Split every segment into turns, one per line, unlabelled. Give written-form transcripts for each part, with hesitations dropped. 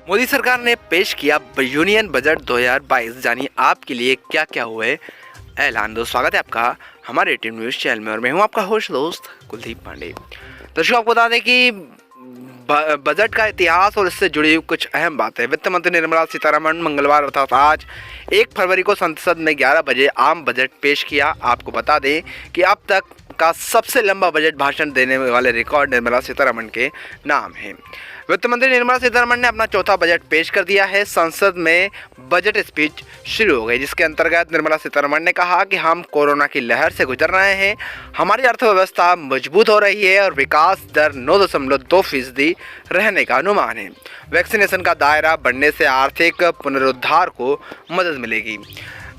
मोदी सरकार ने पेश किया यूनियन बजट 2022। जानिए आपके लिए क्या क्या हुए ऐलान। दोस्तों स्वागत है आपका हमारे 18 न्यूज़ चैनल में और मैं हूं आपका होस्ट दोस्त कुलदीप पांडे। दोस्तों आपको बता दें कि बजट का इतिहास और इससे जुड़ी हुई कुछ अहम बातें। वित्त मंत्री निर्मला सीतारमण मंगलवार अर्थात आज 1 फरवरी को संसद में 11 बजे आम बजट पेश किया। आपको बता दें कि अब तक का सबसे लंबा बजट भाषण देने वाले रिकॉर्ड निर्मला सीतारमण के नाम है। वित्त मंत्री निर्मला सीतारमण ने अपना चौथा बजट पेश कर दिया है। संसद में बजट स्पीच शुरू हो गई, जिसके अंतर्गत निर्मला सीतारमण ने कहा कि हम कोरोना की लहर से गुजर रहे हैं, हमारी अर्थव्यवस्था मजबूत हो रही है और विकास दर 9.2% रहने का अनुमान है। वैक्सीनेशन का दायरा बढ़ने से आर्थिक पुनरुद्धार को मदद मिलेगी।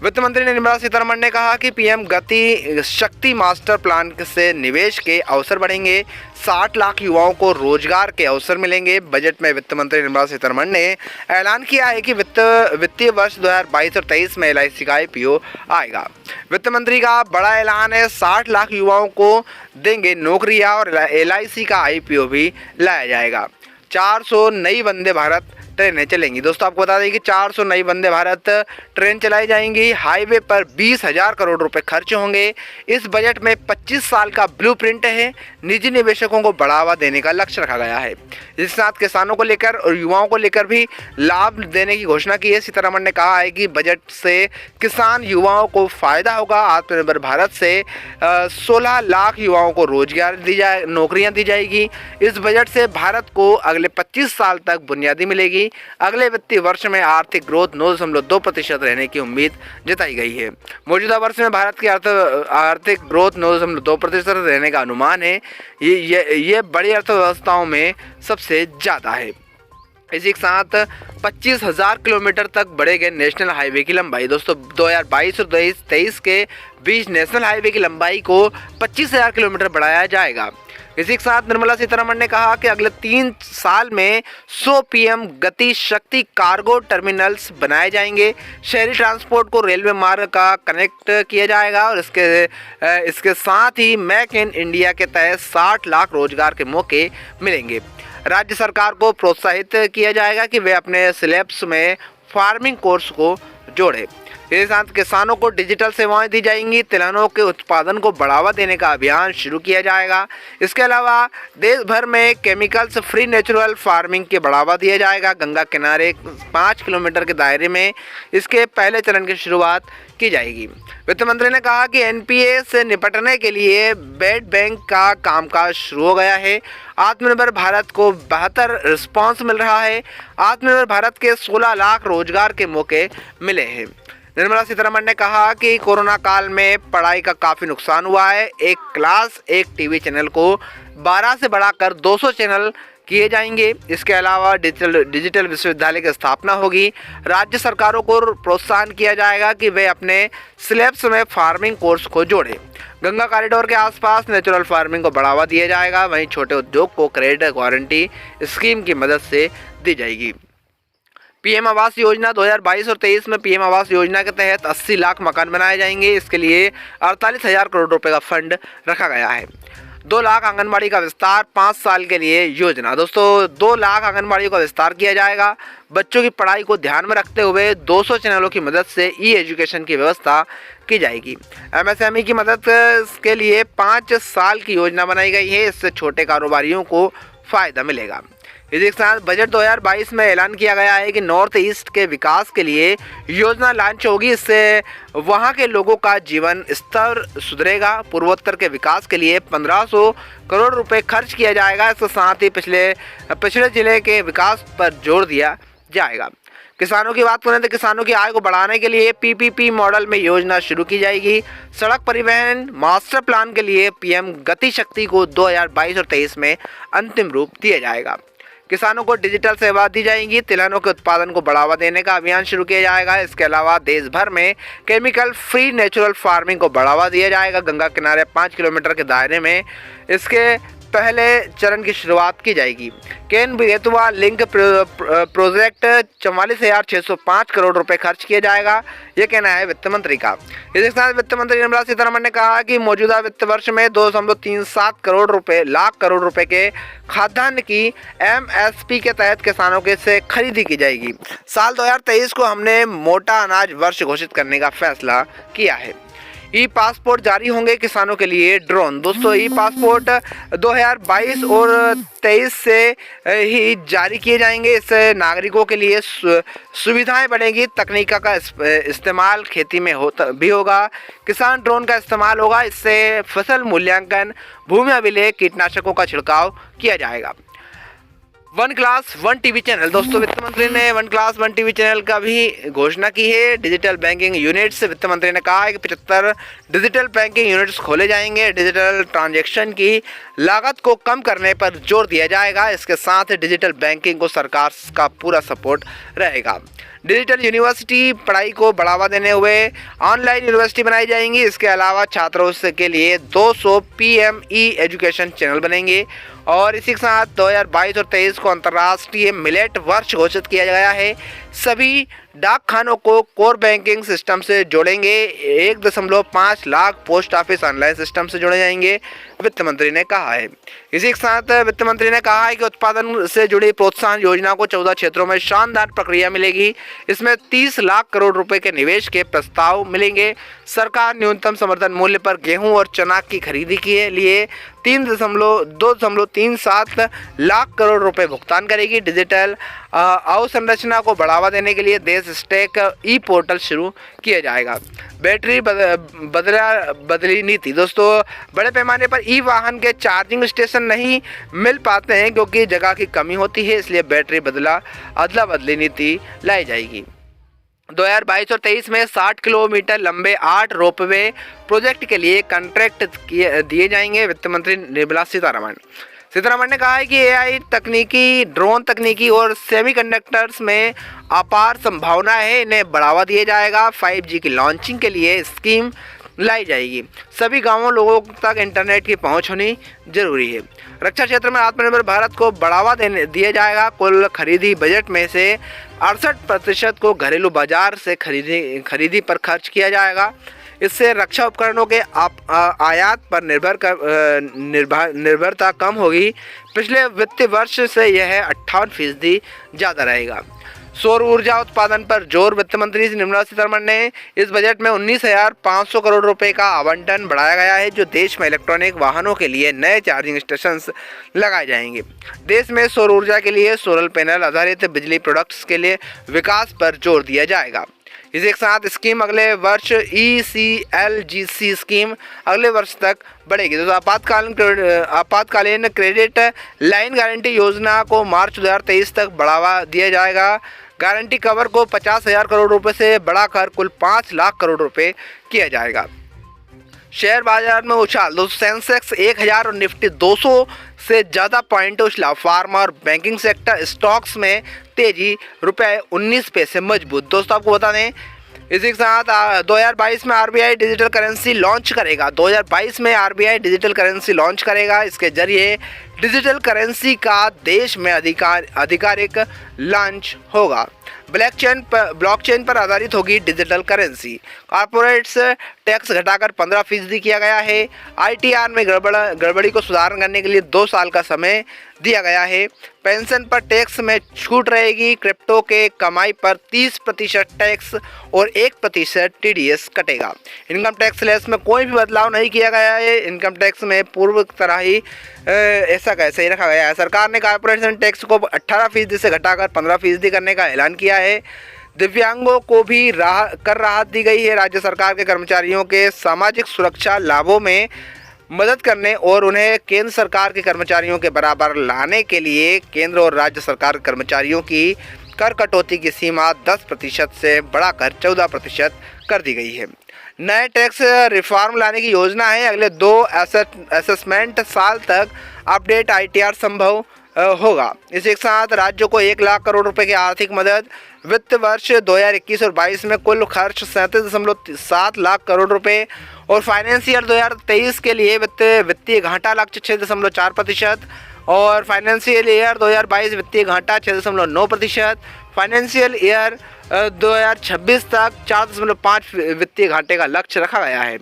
वित्त मंत्री निर्मला सीतारमण ने कहा कि पीएम गति शक्ति मास्टर प्लान से निवेश के अवसर बढ़ेंगे, 60 लाख युवाओं को रोजगार के अवसर मिलेंगे। बजट में वित्त मंत्री निर्मला सीतारमण ने ऐलान किया है कि वित्तीय वर्ष 2022 और 23 में एलआईसी का आईपीओ आएगा। वित्त मंत्री का बड़ा ऐलान है, 60 लाख युवाओं को देंगे नौकरियां और एलआईसी का आईपीओ भी लाया जाएगा। 400 नई वंदे भारत ट्रेनें चलेंगी। दोस्तों आपको बता दें कि 400 नई वंदे भारत ट्रेन चलाई जाएंगी। हाईवे पर 20,000 करोड़ रुपए खर्च होंगे। इस बजट में 25 साल का ब्लूप्रिंट है। निजी निवेशकों को बढ़ावा देने का लक्ष्य रखा गया है। इसके साथ किसानों को लेकर और युवाओं को लेकर भी लाभ देने की घोषणा की है। सीतारमण ने कहा है कि बजट से किसान युवाओं को फायदा होगा। आत्मनिर्भर भारत से 16 लाख युवाओं को रोजगार नौकरियां दी जाएगी। इस बजट से भारत को अगले 25 साल तक बुनियादी मिलेगी। अगले वित्तीय वर्ष में आर्थिक ग्रोथ 9.2% रहने की उम्मीद जताई गई है। मौजूदा वर्ष में भारत की आर्थिक ग्रोथ 9.2% रहने का अनुमान है। ये बड़ी अर्थव्यवस्थाओं में सबसे ज़्यादा है। इसी के साथ 25,000 किलोमीटर तक बढ़ेंगे नेशनल हाईवे की लंबाई। दोस्तों 2022 और 2023 के बीच नेशनल हाईवे की लंबाई को 25,000 किलोमीटर बढ़ाया जाएगा। इसी के साथ निर्मला सीतारमण ने कहा कि अगले 3 साल में 100 पीएम गति शक्ति कार्गो टर्मिनल्स बनाए जाएंगे। शहरी ट्रांसपोर्ट को रेलवे मार्ग का कनेक्ट किया जाएगा और इसके साथ ही मेक इन इंडिया के तहत 60 लाख रोजगार के मौके मिलेंगे। राज्य सरकार को प्रोत्साहित किया जाएगा कि वे अपने सिलेबस में फार्मिंग कोर्स को जोड़े। इसके साथ किसानों को डिजिटल सेवाएं दी जाएंगी। तिलहनों के उत्पादन को बढ़ावा देने का अभियान शुरू किया जाएगा। इसके अलावा देश भर में केमिकल्स फ्री नेचुरल फार्मिंग के बढ़ावा दिया जाएगा। गंगा किनारे 5 किलोमीटर के दायरे में इसके पहले चरण की शुरुआत की जाएगी। वित्त मंत्री ने कहा कि एनपीए से निपटने के लिए बेड बैंक का कामकाज शुरू हो गया है। आत्मनिर्भर भारत को बेहतर रिस्पांस मिल रहा है। आत्मनिर्भर भारत के 16 लाख रोजगार के मौके मिले हैं। निर्मला सीतारमण ने कहा कि कोरोना काल में पढ़ाई का काफ़ी नुकसान हुआ है। एक क्लास एक टीवी चैनल को 12 से बढ़ाकर 200 चैनल किए जाएंगे। इसके अलावा डिजिटल विश्वविद्यालय की स्थापना होगी। राज्य सरकारों को प्रोत्साहन किया जाएगा कि वे अपने सिलेबस में फार्मिंग कोर्स को जोड़ें। गंगा कॉरिडोर के आसपास नेचुरल फार्मिंग को बढ़ावा दिया जाएगा। वहीं छोटे उद्योग को क्रेडिट गारंटी स्कीम की मदद से दी जाएगी। पीएम आवास योजना 2022 और 23 में पीएम आवास योजना के तहत 80 लाख मकान बनाए जाएंगे। इसके लिए 48,000 करोड़ रुपए का फंड रखा गया है। 2 लाख आंगनबाड़ी का विस्तार 5 साल के लिए योजना। दोस्तों 2 लाख आंगनबाड़ी का विस्तार किया जाएगा। बच्चों की पढ़ाई को ध्यान में रखते हुए 200 चैनलों की मदद से ई एजुकेशन की व्यवस्था की जाएगी। एमएसएमई की मदद के लिए 5 साल की योजना बनाई गई है। इससे छोटे कारोबारियों को फ़ायदा मिलेगा। इसी के साथ बजट 2022 में ऐलान किया गया है कि नॉर्थ ईस्ट के विकास के लिए योजना लॉन्च होगी। इससे वहां के लोगों का जीवन स्तर सुधरेगा। पूर्वोत्तर के विकास के लिए 1500 करोड़ रुपए खर्च किया जाएगा। इसके साथ ही पिछड़े जिले के विकास पर जोर दिया जाएगा। किसानों की बात करें तो किसानों की आय को बढ़ाने के लिए पीपीपी मॉडल में योजना शुरू की जाएगी। सड़क परिवहन मास्टर प्लान के लिए पीएम गति शक्ति को 2022 और 23 में अंतिम रूप दिया जाएगा। किसानों को डिजिटल सेवा दी जाएंगी। तिलहनों के उत्पादन को बढ़ावा देने का अभियान शुरू किया जाएगा। इसके अलावा देश भर में केमिकल फ्री नेचुरल फार्मिंग को बढ़ावा दिया जाएगा। गंगा किनारे 5 किलोमीटर के दायरे में इसके पहले चरण की शुरुआत की जाएगी। केन बेतवा लिंक प्रोजेक्ट 44,605 करोड़ रुपए खर्च किया जाएगा, ये कहना है वित्त मंत्री का। इसके साथ वित्त मंत्री निर्मला सीतारमण ने कहा कि मौजूदा वित्त वर्ष में 2.37 लाख करोड़ रुपए के खाद्यान्न की MSP के तहत किसानों के से खरीदी की जाएगी। साल 2023 को हमने मोटा अनाज वर्ष घोषित करने का फैसला किया है। ई पासपोर्ट जारी होंगे किसानों के लिए ड्रोन। दोस्तों, ई पासपोर्ट 2022 और 23 से ही जारी किए जाएंगे। इससे नागरिकों के लिए सुविधाएं बढ़ेंगी। तकनीक का इस्तेमाल खेती में भी होगा। किसान ड्रोन का इस्तेमाल होगा। इससे फसल मूल्यांकन, भूमि अभिलेख, कीटनाशकों का छिड़काव किया जाएगा। One class one TV channel. दोस्तों, वित्त मंत्री ने one class one TV channel का भी घोषणा की है। डिजिटल बैंकिंग यूनिट्स, वित्त मंत्री ने कहा है कि 75 डिजिटल बैंकिंग यूनिट्स खोले जाएंगे। डिजिटल ट्रांजैक्शन की लागत को कम करने पर जोर दिया जाएगा। इसके साथ डिजिटल बैंकिंग को सरकार का पूरा सपोर्ट रहेगा। डिजिटल यूनिवर्सिटी पढ़ाई को बढ़ावा देने हुए ऑनलाइन यूनिवर्सिटी बनाई जाएंगी। इसके अलावा छात्रों के लिए 200 PME एजुकेशन चैनल बनेंगे। और इसी के साथ 2022 और 23 को अंतर्राष्ट्रीय मिलेट वर्ष घोषित किया गया है। सभी डाक खानों को कोर बैंकिंग सिस्टम से जोड़ेंगे। 1.5 lakh post office online system से जोड़े जाएंगे, वित्त मंत्री ने कहा है। इसी के साथ वित्त मंत्री ने कहा है कि उत्पादन से जुड़ी प्रोत्साहन योजना को 14 क्षेत्रों में शानदार प्रक्रिया मिलेगी। इसमें 30 लाख करोड़ रुपए के निवेश के प्रस्ताव मिलेंगे। सरकार न्यूनतम समर्थन मूल्य पर गेहूं और चना की खरीदी के लिए 2.37 लाख करोड़ रुपए भुगतान करेगी। डिजिटल अवसंरचना को बढ़ावा देने के लिए देश स्टेक ई पोर्टल शुरू किया जाएगा। बैटरी बदली नीति। दोस्तों, बड़े पैमाने पर ई वाहन के चार्जिंग स्टेशन नहीं मिल पाते हैं क्योंकि जगह की कमी होती है, इसलिए बैटरी अदला बदली नीति लाई जाएगी। 2022 और 23 में 60 किलोमीटर लंबे 8 रोपवे प्रोजेक्ट के लिए कॉन्ट्रैक्ट दिए जाएंगे। वित्त मंत्री निर्मला सीतारमण ने कहा है कि AI तकनीकी, ड्रोन तकनीकी और सेमीकंडक्टर्स में अपार संभावना है। इन्हें बढ़ावा दिया जाएगा। 5G की लॉन्चिंग के लिए स्कीम लाई जाएगी। सभी गांवों लोगों तक इंटरनेट की पहुंच होनी जरूरी है। रक्षा क्षेत्र में आत्मनिर्भर भारत को बढ़ावा दिया जाएगा। कुल खरीदी बजट में से 68% को घरेलू बाजार से खरीदी पर खर्च किया जाएगा। इससे रक्षा उपकरणों के आयात पर निर्भरता कम होगी। पिछले वित्तीय वर्ष से यह 58% ज़्यादा रहेगा। सौर ऊर्जा उत्पादन पर जोर। वित्त मंत्री निर्मला सीतारमण ने इस बजट में 19,500 करोड़ रुपए का आवंटन बढ़ाया गया है, जो देश में इलेक्ट्रॉनिक वाहनों के लिए नए चार्जिंग स्टेशन लगाए जाएंगे। देश में सौर ऊर्जा के लिए सोलर पैनल आधारित बिजली प्रोडक्ट्स के लिए विकास पर जोर दिया जाएगा। इसी के साथ स्कीम अगले वर्ष ECLGC स्कीम अगले वर्ष तक बढ़ेगी। तो आपातकालीन क्रेडिट लाइन गारंटी योजना को मार्च 2023 तक बढ़ावा दिया जाएगा। गारंटी कवर को 50,000 करोड़ रुपए से बढ़ाकर कुल 5 लाख करोड़ रुपए किया जाएगा। शेयर बाजार में उछाल। सेंसेक्स 1000 और निफ्टी 200 से ज़्यादा पॉइंट उछला। फार्मा और बैंकिंग सेक्टर स्टॉक्स में तेजी, ₹19 मजबूत। दोस्तों, आपको बता दें, इसी के साथ 2022 में RBI डिजिटल करेंसी लॉन्च करेगा। 2022 में RBI डिजिटल करेंसी लॉन्च करेगा। इसके जरिए डिजिटल करेंसी का देश में आधिकारिक लॉन्च होगा। ब्लॉकचेन पर आधारित होगी डिजिटल करेंसी। कॉर्पोरेट्स टैक्स घटाकर 15% किया गया है। ITR में गड़बड़ी को सुधार करने के लिए 2 साल का समय दिया गया है। पेंशन पर टैक्स में छूट रहेगी। क्रिप्टो के कमाई पर 30% टैक्स और 1% TDS कटेगा। इनकम टैक्स लेस में कोई भी बदलाव नहीं किया गया है। इनकम टैक्स में पूर्व तरह ही ऐसा कैसे ही रखा गया है। सरकार ने कॉर्पोरेशन टैक्स को 18% से घटाकर 15% करने का ऐलान किया है। दिव्यांगों को भी राहत दी गई है। राज्य सरकार के कर्मचारियों के सामाजिक सुरक्षा लाभों में मदद करने और उन्हें केंद्र सरकार के कर्मचारियों के बराबर लाने के लिए केंद्र और राज्य सरकार के कर्मचारियों की कर कटौती की सीमा 10% से बढ़ाकर 14% कर दी गई है। नए टैक्स रिफॉर्म लाने की योजना है। अगले 2 असेसमेंट साल तक अपडेट ITR संभव होगा। इसी के साथ राज्यों को 1 लाख करोड़ रुपए की आर्थिक मदद। वित्त वर्ष 2021 और 22 में कुल खर्च 37.7 लाख करोड़ रुपए और फाइनेंस ईयर 2023 के लिए वित्तीय घाटा लक्ष्य 6.4%, और फाइनेंशियल ईयर 2022 वित्तीय घाटा 6.9%, फाइनेंशियल ईयर 2026 तक 4.5 वित्तीय घाटे का लक्ष्य रखा गया है।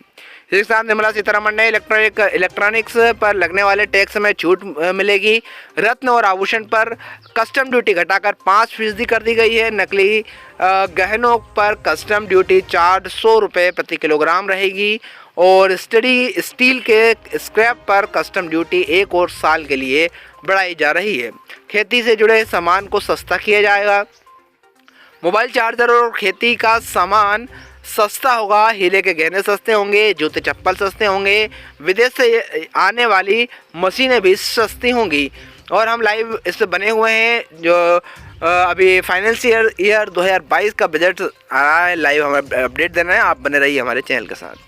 इसी के साथ निर्मला सीतारमण ने इलेक्ट्रॉनिक्स पर लगने वाले टैक्स में छूट मिलेगी। रत्न और आभूषण पर कस्टम ड्यूटी घटाकर 5% कर दी गई है। नकली गहनों पर कस्टम ड्यूटी 400 रुपये प्रति किलोग्राम रहेगी, और स्टील के स्क्रैप पर कस्टम ड्यूटी 1 और साल के लिए बढ़ाई जा रही है। खेती से जुड़े सामान को सस्ता किया जाएगा। मोबाइल चार्जर और खेती का सामान सस्ता होगा। हीरे के गहने सस्ते होंगे, जूते चप्पल सस्ते होंगे, विदेश से आने वाली मशीनें भी सस्ती होंगी। और हम लाइव इससे बने हुए हैं, जो अभी फाइनेंशियल ईयर 2022 का बजट आ रहा है, लाइव हमें अपडेट देना है। आप बने रहिए हमारे चैनल के साथ।